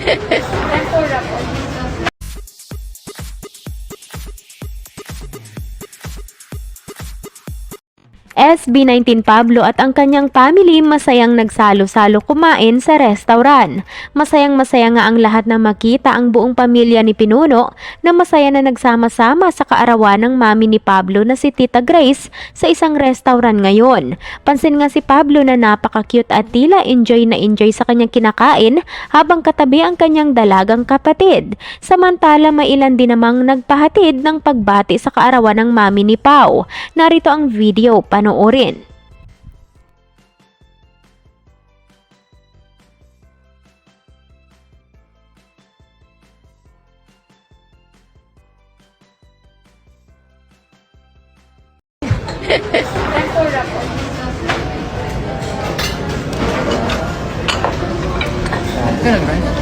Tempura po. SB19 Pablo at ang kanyang family masayang nagsalo-salo kumain sa restaurant. Masayang-masaya nga ang lahat na makita ang buong pamilya ni Pinuno na masaya na nagsama-sama sa kaarawan ng mami ni Pablo na si Tita Grace sa isang restaurant ngayon. Pansin nga si Pablo na napaka-cute at tila enjoy na enjoy sa kanyang kinakain habang katabi ang kanyang dalagang kapatid. Samantala may ilan din namang nagpahatid ng pagbati sa kaarawan ng mami ni Pau. Narito ang video, panoorin. Tempura po. Ganun ba?